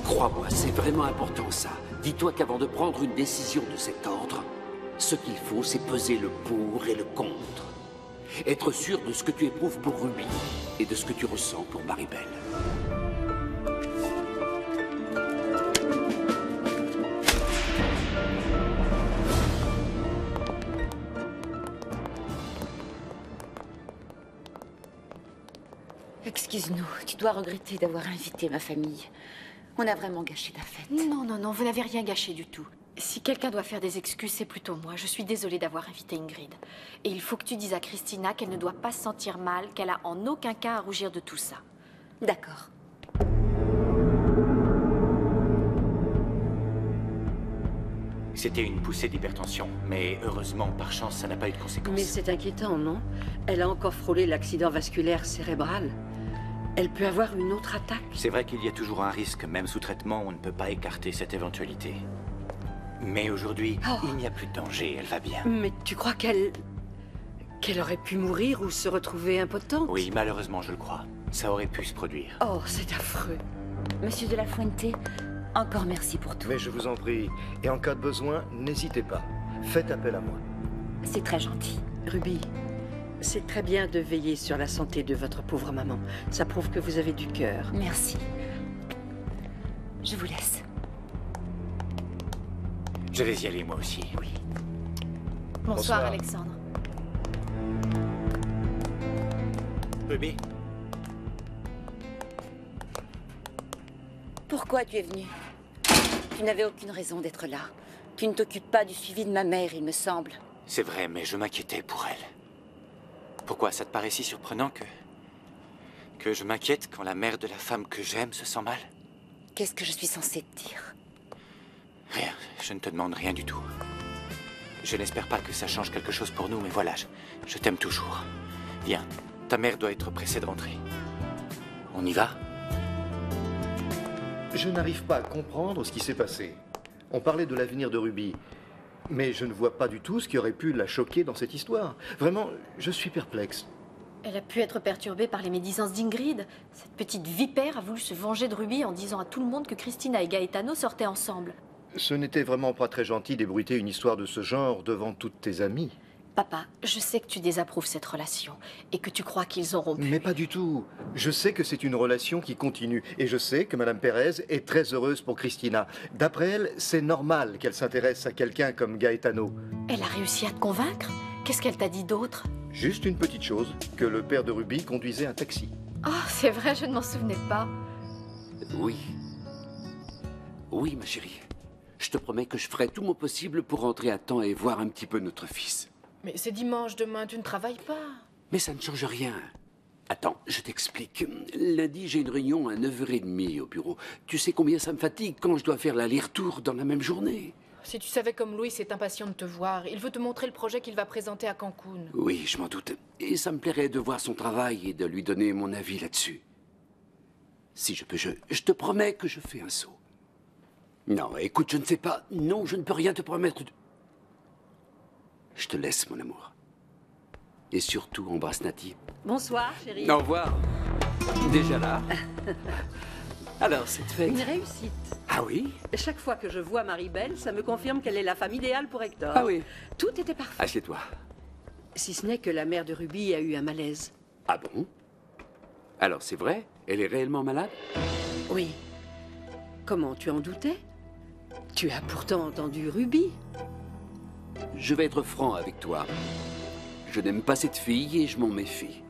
Crois-moi, c'est vraiment important ça. Dis-toi qu'avant de prendre une décision de cet ordre, ce qu'il faut, c'est peser le pour et le contre. Être sûr de ce que tu éprouves pour Ruby et de ce que tu ressens pour Maribel. Excuse-nous, tu dois regretter d'avoir invité ma famille. On a vraiment gâché ta fête. Non, non, non, vous n'avez rien gâché du tout. Si quelqu'un doit faire des excuses, c'est plutôt moi. Je suis désolée d'avoir invité Ingrid. Et il faut que tu dises à Christina qu'elle ne doit pas se sentir mal, qu'elle a en aucun cas à rougir de tout ça. D'accord. C'était une poussée d'hypertension, mais heureusement, par chance, ça n'a pas eu de conséquences. Mais c'est inquiétant, non? Elle a encore frôlé l'accident vasculaire cérébral. Elle peut avoir une autre attaque. C'est vrai qu'il y a toujours un risque, même sous traitement, on ne peut pas écarter cette éventualité. Mais aujourd'hui, il n'y a plus de danger, elle va bien. Mais tu crois qu'elle aurait pu mourir ou se retrouver impotente? Oui, malheureusement, je le crois. Ça aurait pu se produire. Oh, c'est affreux. Monsieur de la Fuente, encore merci pour tout. Mais je vous en prie, et en cas de besoin, n'hésitez pas. Faites appel à moi. C'est très gentil. Ruby, c'est très bien de veiller sur la santé de votre pauvre maman. Ça prouve que vous avez du cœur. Merci. Je vous laisse. Je vais y aller, moi aussi. Oui. Bonsoir, Alexandre. Ruby? Pourquoi tu es venu? Tu n'avais aucune raison d'être là. Tu ne t'occupes pas du suivi de ma mère, il me semble. C'est vrai, mais je m'inquiétais pour elle. Pourquoi ça te paraît si surprenant que je m'inquiète quand la mère de la femme que j'aime se sent mal? Qu'est-ce que je suis censée te dire? Rien, je ne te demande rien du tout. Je n'espère pas que ça change quelque chose pour nous, mais voilà, je t'aime toujours. Viens, ta mère doit être pressée de rentrer. On y va? Je n'arrive pas à comprendre ce qui s'est passé. On parlait de l'avenir de Ruby, mais je ne vois pas du tout ce qui aurait pu la choquer dans cette histoire. Vraiment, je suis perplexe. Elle a pu être perturbée par les médisances d'Ingrid. Cette petite vipère a voulu se venger de Ruby en disant à tout le monde que Christina et Gaetano sortaient ensemble. Ce n'était vraiment pas très gentil d'ébruiter une histoire de ce genre devant toutes tes amies. Papa, je sais que tu désapprouves cette relation et que tu crois qu'ils ont rompu. Mais pas du tout. Je sais que c'est une relation qui continue. Et je sais que Madame Pérez est très heureuse pour Christina. D'après elle, c'est normal qu'elle s'intéresse à quelqu'un comme Gaetano. Elle a réussi à te convaincre? Qu'est-ce qu'elle t'a dit d'autre? Juste une petite chose, que le père de Ruby conduisait un taxi. Oh, c'est vrai, je ne m'en souvenais pas. Oui. Oui, ma chérie. Je te promets que je ferai tout mon possible pour rentrer à temps et voir un petit peu notre fils. Mais c'est dimanche demain, tu ne travailles pas. Mais ça ne change rien. Attends, je t'explique. Lundi, j'ai une réunion à 9h30 au bureau. Tu sais combien ça me fatigue quand je dois faire l'aller-retour dans la même journée? Si tu savais comme Louis est impatient de te voir, il veut te montrer le projet qu'il va présenter à Cancun. Oui, je m'en doute. Et ça me plairait de voir son travail et de lui donner mon avis là-dessus. Si je peux, je te promets que je fais un saut. Non, écoute, je ne sais pas. Non, je ne peux rien te promettre. Je te laisse, mon amour. Et surtout, embrasse Nati. Bonsoir, chérie. Au revoir. Déjà là? Alors, cette fête... Une réussite. Ah oui? Chaque fois que je vois Maribel, ça me confirme qu'elle est la femme idéale pour Hector. Ah oui? Tout était parfait. Assieds-toi. Si ce n'est que la mère de Ruby a eu un malaise. Ah bon? Alors, c'est vrai? Elle est réellement malade? Oui. Comment, tu en doutais? Tu as pourtant entendu Ruby. Je vais être franc avec toi. Je n'aime pas cette fille et je m'en méfie.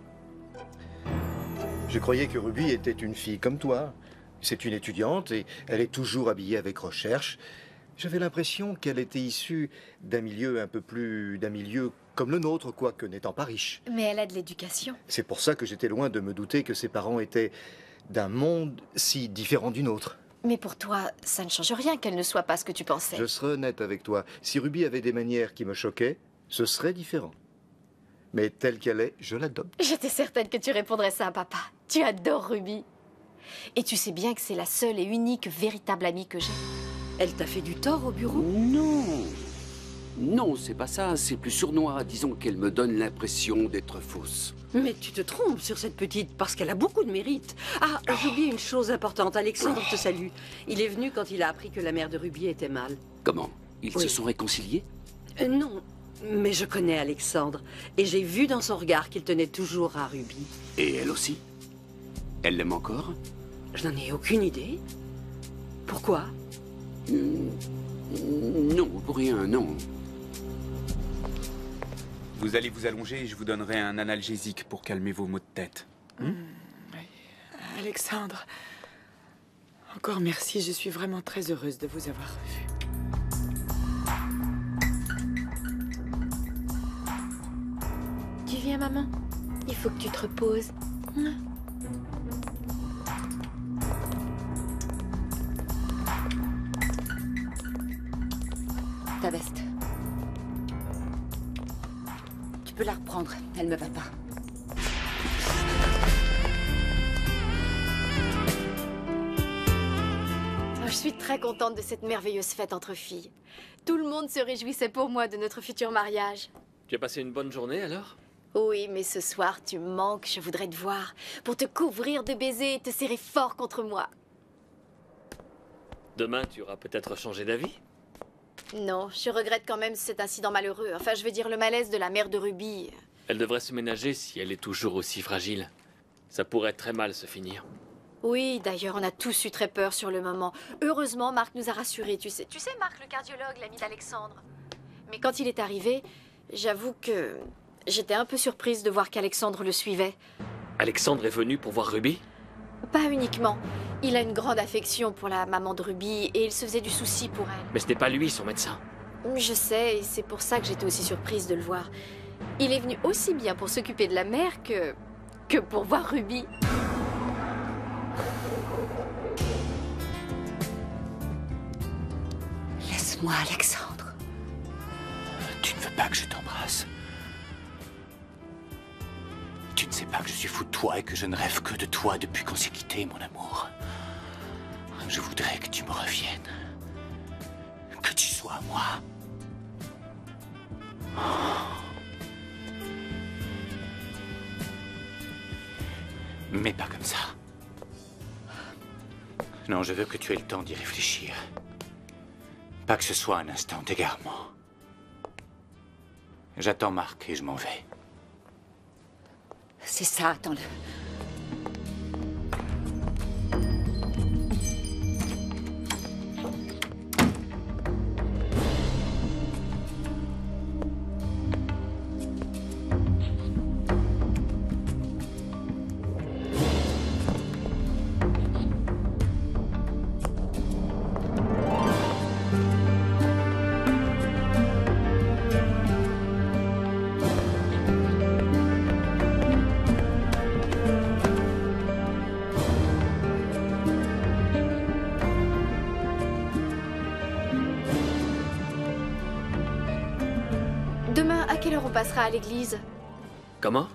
Je croyais que Ruby était une fille comme toi. C'est une étudiante et elle est toujours habillée avec recherche. J'avais l'impression qu'elle était issue d'un milieu d'un milieu comme le nôtre, quoique n'étant pas riche. Mais elle a de l'éducation. C'est pour ça que j'étais loin de me douter que ses parents étaient d'un monde si différent du nôtre. Mais pour toi, ça ne change rien qu'elle ne soit pas ce que tu pensais. Je serai honnête avec toi. Si Ruby avait des manières qui me choquaient, ce serait différent. Mais telle qu'elle est, je l'adopte. J'étais certaine que tu répondrais ça à papa. Tu adores Ruby. Et tu sais bien que c'est la seule et unique véritable amie que j'ai. Elle t'a fait du tort au bureau? Non. Non, c'est pas ça, c'est plus sournois. Disons qu'elle me donne l'impression d'être fausse. Mais tu te trompes sur cette petite, parce qu'elle a beaucoup de mérite. Ah, j'ai oublié une chose importante. Alexandre te salue. Il est venu quand il a appris que la mère de Ruby était mal. Comment? Ils Oui. se sont réconciliés? Non, mais je connais Alexandre. Et j'ai vu dans son regard qu'il tenait toujours à Ruby. Et elle aussi? Elle l'aime encore? Je n'en ai aucune idée. Pourquoi? Non, pour rien, non. Vous allez vous allonger et je vous donnerai un analgésique pour calmer vos maux de tête. Alexandre, encore merci, je suis vraiment très heureuse de vous avoir revu. Tu viens, maman? Il faut que tu te reposes. Ta veste. Tu peux la reprendre, elle me va pas. Je suis très contente de cette merveilleuse fête entre filles. Tout le monde se réjouissait pour moi de notre futur mariage. Tu as passé une bonne journée alors? Oui, mais ce soir, tu me manques, je voudrais te voir. Pour te couvrir de baisers et te serrer fort contre moi. Demain, tu auras peut-être changé d'avis? Non, je regrette quand même cet incident malheureux. Enfin, je veux dire le malaise de la mère de Ruby. Elle devrait se ménager si elle est toujours aussi fragile. Ça pourrait très mal se finir. Oui, d'ailleurs, on a tous eu très peur sur le moment. Heureusement, Marc nous a rassurés, tu sais. Tu sais, Marc, le cardiologue, l'ami d'Alexandre. Mais quand il est arrivé, j'avoue que j'étais un peu surprise de voir qu'Alexandre le suivait. Alexandre est venu pour voir Ruby? Pas uniquement. Il a une grande affection pour la maman de Ruby et il se faisait du souci pour elle. Mais ce n'est pas lui, son médecin. Je sais, et c'est pour ça que j'étais aussi surprise de le voir. Il est venu aussi bien pour s'occuper de la mère que pour voir Ruby. Laisse-moi, Alexandre. Tu ne veux pas que je t'embrasse? Tu ne sais pas que je suis fou de toi et que je ne rêve que de toi depuis qu'on s'est quitté, mon amour. Je voudrais que tu me reviennes. Que tu sois à moi. Mais pas comme ça. Non, je veux que tu aies le temps d'y réfléchir. Pas que ce soit un instant d'égarement. J'attends Marc et je m'en vais. C'est ça, attends-le. Demain, à quelle heure on passera à l'église? Comment?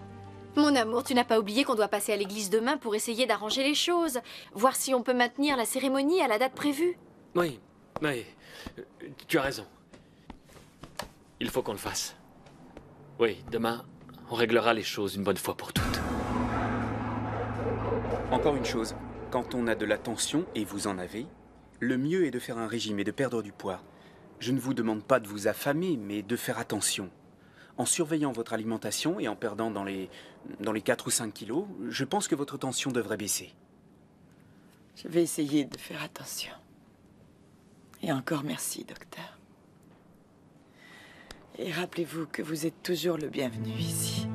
Mon amour, tu n'as pas oublié qu'on doit passer à l'église demain pour essayer d'arranger les choses. Voir si on peut maintenir la cérémonie à la date prévue. Oui, tu as raison. Il faut qu'on le fasse. Oui, demain, on réglera les choses une bonne fois pour toutes. Encore une chose, quand on a de la tension, et vous en avez, le mieux est de faire un régime et de perdre du poids. Je ne vous demande pas de vous affamer, mais de faire attention. En surveillant votre alimentation et en perdant dans les 4 ou 5 kilos, je pense que votre tension devrait baisser. Je vais essayer de faire attention. Et encore merci, docteur. Et rappelez-vous que vous êtes toujours le bienvenu ici.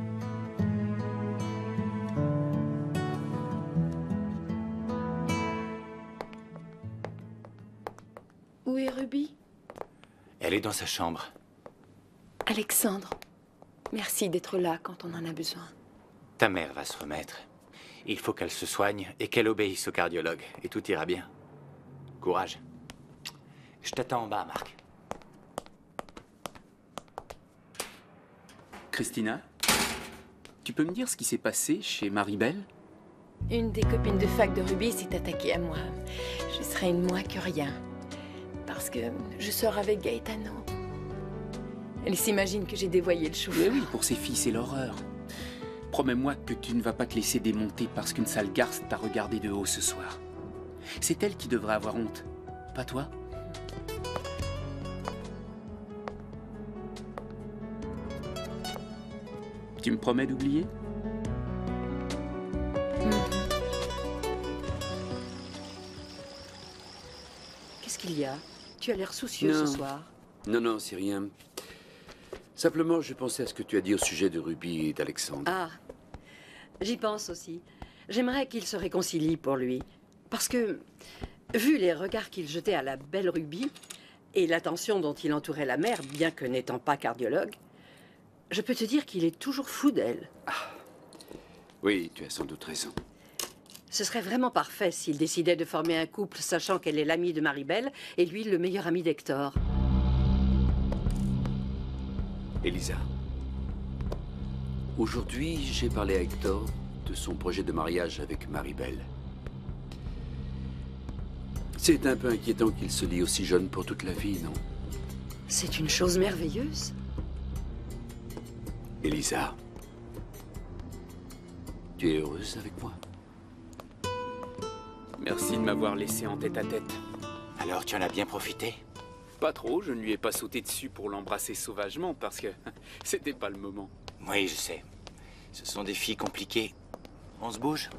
Où est Ruby? Elle est dans sa chambre. Alexandre, merci d'être là quand on en a besoin. Ta mère va se remettre. Il faut qu'elle se soigne et qu'elle obéisse au cardiologue. Et tout ira bien. Courage. Je t'attends en bas, Marc. Christina, tu peux me dire ce qui s'est passé chez Marie-Belle? Une des copines de fac de Ruby s'est attaquée à moi. Je serais une moins que rien. Parce que je sors avec Gaetano. Elle s'imagine que j'ai dévoyé le chauffeur. Mais oui, pour ses filles, c'est l'horreur. Promets-moi que tu ne vas pas te laisser démonter parce qu'une sale garce t'a regardé de haut ce soir. C'est elle qui devrait avoir honte, pas toi. Tu me promets d'oublier? Qu'est-ce qu'il y a? Tu as l'air soucieux ce soir. Non, non, c'est rien. Simplement, je pensais à ce que tu as dit au sujet de Ruby et d'Alexandre. Ah, j'y pense aussi. J'aimerais qu'ils se réconcilient pour lui. Parce que, vu les regards qu'il jetait à la belle Ruby et l'attention dont il entourait la mère, bien que n'étant pas cardiologue, je peux te dire qu'il est toujours fou d'elle. Ah. Oui, tu as sans doute raison. Ce serait vraiment parfait s'il décidait de former un couple, sachant qu'elle est l'amie de Maribel et lui le meilleur ami d'Hector. Elisa, aujourd'hui, j'ai parlé à Hector de son projet de mariage avec Maribel. C'est un peu inquiétant qu'il se lie aussi jeune pour toute la vie, non? C'est une chose merveilleuse. Elisa, tu es heureuse avec moi? Merci de m'avoir laissé en tête-à-tête. Alors, tu en as bien profité? Pas trop, je ne lui ai pas sauté dessus pour l'embrasser sauvagement parce que c'était pas le moment. Oui, je sais. Ce sont des filles compliquées. On se bouge?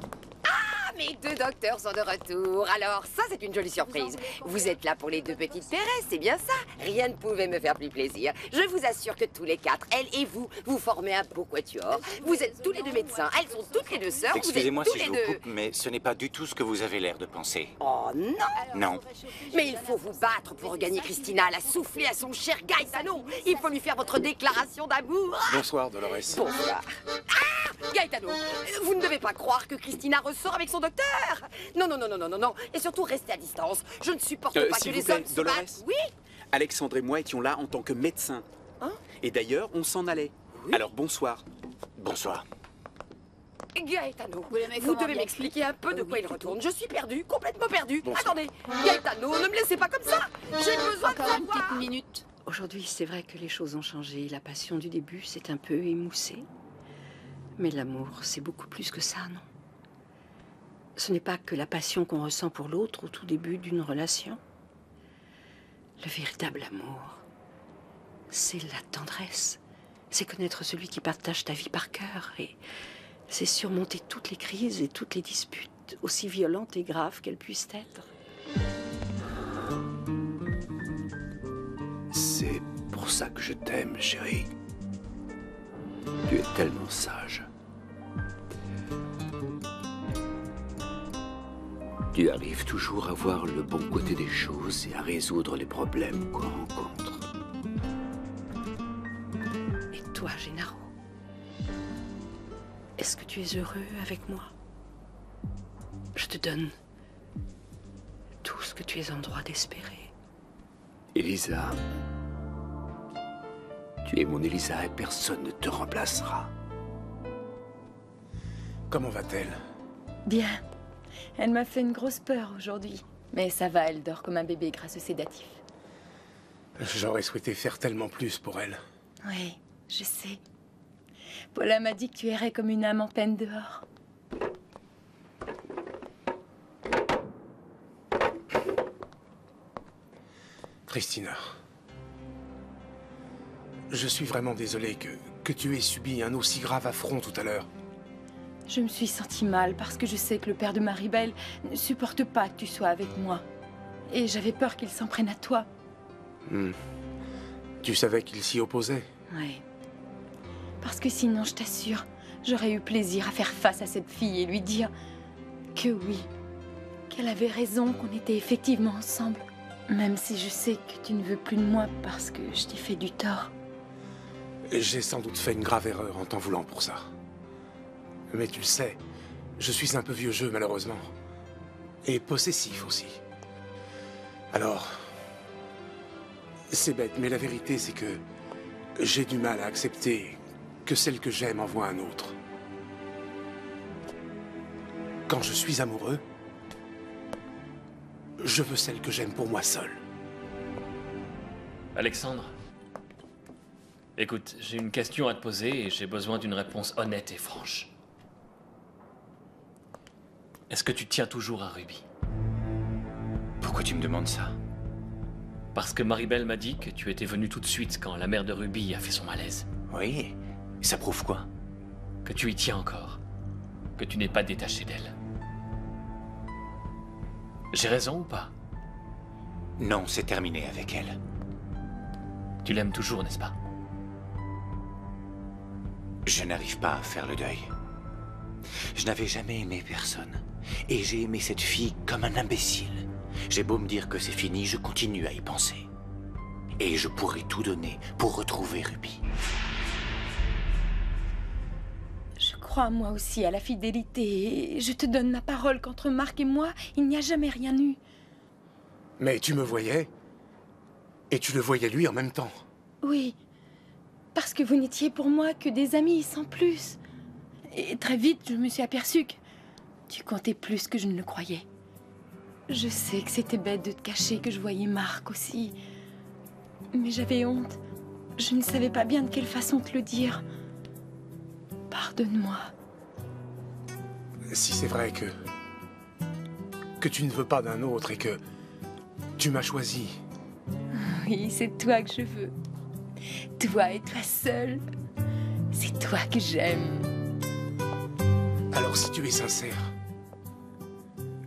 Mes deux docteurs sont de retour. Alors, ça, c'est une jolie surprise. Vous êtes là pour les deux petites Thérèse, c'est bien ça? Rien ne pouvait me faire plus plaisir. Je vous assure que tous les quatre, elle et vous, vous formez un beau quatuor. Vous êtes tous les deux médecins. Elles sont toutes les deux sœurs. Excusez-moi vous êtes si tous je les vous deux... coupe, mais ce n'est pas du tout ce que vous avez l'air de penser. Oh non! Non. Mais il faut vous battre pour regagner Christina, la souffler à son cher Gaetano. Il faut lui faire votre déclaration d'amour. Bonsoir, Dolores. Bonsoir. Ah! Gaetano, vous ne devez pas croire que Christina ressort avec son docteur. Non, non, non, non, non, non, non. Et surtout, restez à distance. Je ne supporte pas que S'il vous les plaît, hommes se Dolores. battent. Oui? Alexandre et moi étions là en tant que médecins. Hein? Et d'ailleurs, on s'en allait. Oui. Alors, bonsoir. Bonsoir. Gaetano, l'aimez vous comment, devez bien m'expliquer un peu de quoi il retourne. Je suis perdue, complètement perdue. Bonsoir. Attendez, Gaetano, ne me laissez pas comme ça. J'ai besoin de Encore une savoir. petite minute. Aujourd'hui, c'est vrai que les choses ont changé. La passion du début s'est un peu émoussée. Mais l'amour, c'est beaucoup plus que ça, non? Ce n'est pas que la passion qu'on ressent pour l'autre au tout début d'une relation. Le véritable amour, c'est la tendresse. C'est connaître celui qui partage ta vie par cœur. Et c'est surmonter toutes les crises et toutes les disputes, aussi violentes et graves qu'elles puissent être. C'est pour ça que je t'aime, chérie. Tu es tellement sage. Tu arrives toujours à voir le bon côté des choses et à résoudre les problèmes qu'on rencontre. Et toi, Gennaro, est-ce que tu es heureux avec moi? Je te donne tout ce que tu es en droit d'espérer. Elisa, tu es mon Elisa et personne ne te remplacera. Comment va-t-elle? Bien. Elle m'a fait une grosse peur aujourd'hui. Mais ça va, elle dort comme un bébé grâce au sédatif. J'aurais souhaité faire tellement plus pour elle. Oui, je sais. Paula m'a dit que tu errais comme une âme en peine dehors. Christina, je suis vraiment désolé que tu aies subi un aussi grave affront tout à l'heure. Je me suis sentie mal parce que je sais que le père de Maribel ne supporte pas que tu sois avec moi. Et j'avais peur qu'il s'en prenne à toi. Tu savais qu'il s'y opposait? Oui. Parce que sinon, je t'assure, j'aurais eu plaisir à faire face à cette fille et lui dire que oui, qu'elle avait raison, qu'on était effectivement ensemble. Même si je sais que tu ne veux plus de moi parce que je t'ai fait du tort. J'ai sans doute fait une grave erreur en t'en voulant pour ça. Mais tu le sais, je suis un peu vieux jeu malheureusement. Et possessif aussi. Alors, c'est bête, mais la vérité c'est que j'ai du mal à accepter que celle que j'aime envoie un autre. Quand je suis amoureux, je veux celle que j'aime pour moi seul. Alexandre, Écoute, j'ai une question à te poser et j'ai besoin d'une réponse honnête et franche. Est-ce que tu tiens toujours à Ruby? Pourquoi tu me demandes ça? Parce que Maribel m'a dit que tu étais venu tout de suite quand la mère de Ruby a fait son malaise. Oui, ça prouve quoi? Que tu y tiens encore. Que tu n'es pas détaché d'elle. J'ai raison ou pas? Non, c'est terminé avec elle. Tu l'aimes toujours, n'est-ce pas? Je n'arrive pas à faire le deuil. Je n'avais jamais aimé personne. Et j'ai aimé cette fille comme un imbécile. J'ai beau me dire que c'est fini, je continue à y penser. Et je pourrais tout donner pour retrouver Ruby. Je crois moi aussi à la fidélité. Et je te donne ma parole qu'entre Marc et moi, il n'y a jamais rien eu. Mais tu me voyais, et tu le voyais lui en même temps. Oui, parce que vous n'étiez pour moi que des amis sans plus. Et très vite, je me suis aperçue que tu comptais plus que je ne le croyais. Je sais que c'était bête de te cacher que je voyais Marc aussi. Mais j'avais honte. Je ne savais pas bien de quelle façon te le dire. Pardonne-moi. Si c'est vrai que tu ne veux pas d'un autre et que tu m'as choisi. Oui, c'est toi que je veux. Toi et toi seul. C'est toi que j'aime. Alors si tu es sincère,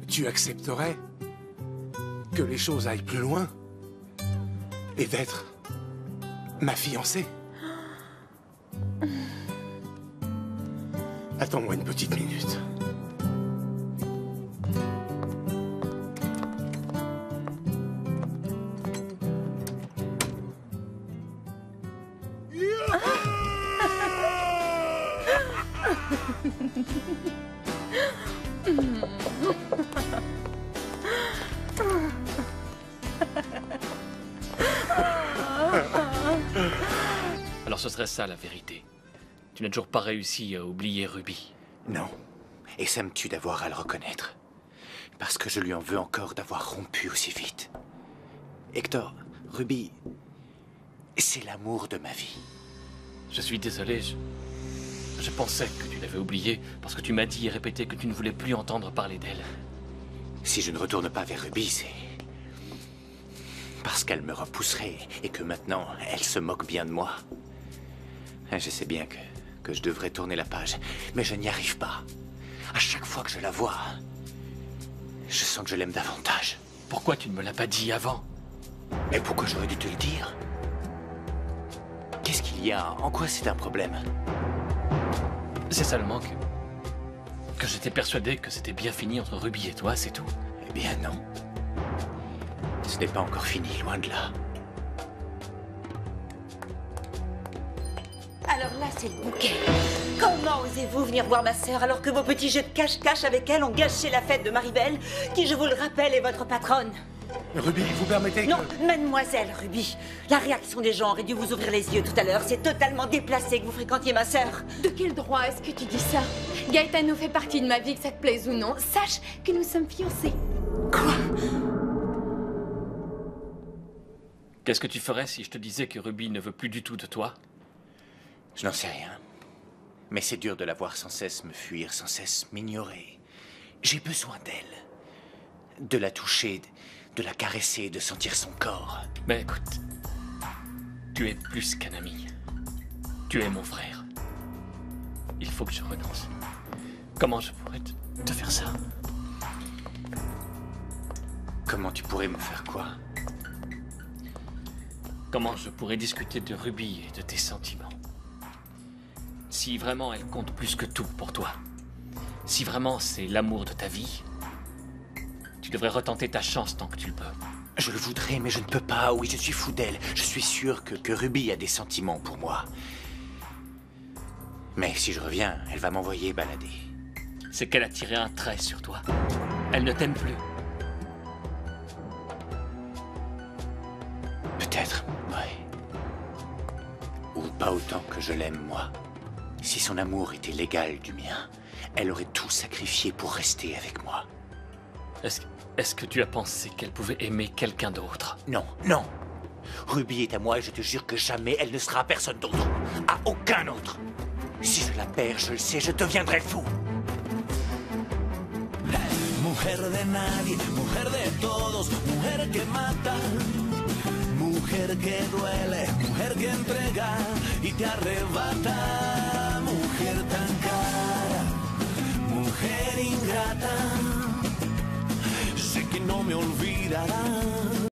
tu accepterais que les choses aillent plus loin et d'être ma fiancée? Attends-moi une petite minute. Alors ce serait ça la vérité. Tu n'as toujours pas réussi à oublier Ruby. Non. Et ça me tue d'avoir à le reconnaître. Parce que je lui en veux encore d'avoir rompu aussi vite. Hector, Ruby, c'est l'amour de ma vie. Je suis désolé, je pensais que tu l'avais oublié parce que tu m'as dit et répété que tu ne voulais plus entendre parler d'elle. Si je ne retourne pas vers Ruby, c'est parce qu'elle me repousserait et que maintenant, elle se moque bien de moi. Je sais bien que je devrais tourner la page, mais je n'y arrive pas. À chaque fois que je la vois, je sens que je l'aime davantage. Pourquoi tu ne me l'as pas dit avant? Mais pourquoi j'aurais dû te le dire? Qu'est-ce qu'il y a? En quoi c'est un problème? C'est seulement que j'étais persuadé que c'était bien fini entre Ruby et toi, c'est tout. Eh bien non. Ce n'est pas encore fini, loin de là. Alors là, c'est le bouquet. Comment osez-vous venir voir ma sœur alors que vos petits jeux de cache-cache avec elle ont gâché la fête de Maribel, qui, je vous le rappelle, est votre patronne? Ruby, vous permettez que... Non, mademoiselle Ruby. La réaction des gens aurait dû vous ouvrir les yeux tout à l'heure. C'est totalement déplacé que vous fréquentiez ma sœur. De quel droit est-ce que tu dis ça? Gaetano fait partie de ma vie, que ça te plaise ou non. Sache que nous sommes fiancés. Quoi? Qu'est-ce que tu ferais si je te disais que Ruby ne veut plus du tout de toi? Je n'en sais rien. Mais c'est dur de la voir sans cesse me fuir, sans cesse m'ignorer. J'ai besoin d'elle. De la toucher, de la caresser, de sentir son corps. Mais écoute, tu es plus qu'un ami. Tu es mon frère. Il faut que je renonce. Comment je pourrais te faire ça? Comment tu pourrais me faire quoi? Comment je pourrais discuter de Ruby et de tes sentiments? Si vraiment elle compte plus que tout pour toi, si vraiment c'est l'amour de ta vie, tu devrais retenter ta chance tant que tu le peux. Je le voudrais, mais je ne peux pas. Oui, je suis fou d'elle. Je suis sûr que Ruby a des sentiments pour moi. Mais si je reviens, elle va m'envoyer balader. C'est qu'elle a tiré un trait sur toi. Elle ne t'aime plus. Peut-être, ouais. Ou pas autant que je l'aime, moi. Si son amour était l'égal du mien, elle aurait tout sacrifié pour rester avec moi. Est-ce que tu as pensé qu'elle pouvait aimer quelqu'un d'autre? Non, non. Ruby est à moi et je te jure que jamais elle ne sera à personne d'autre. À aucun autre. Si je la perds, je le sais, je deviendrai fou. Mujer de nadie, mujer de todos, mujer que mata, mujer que duele, mujer que entrega y te arrebata.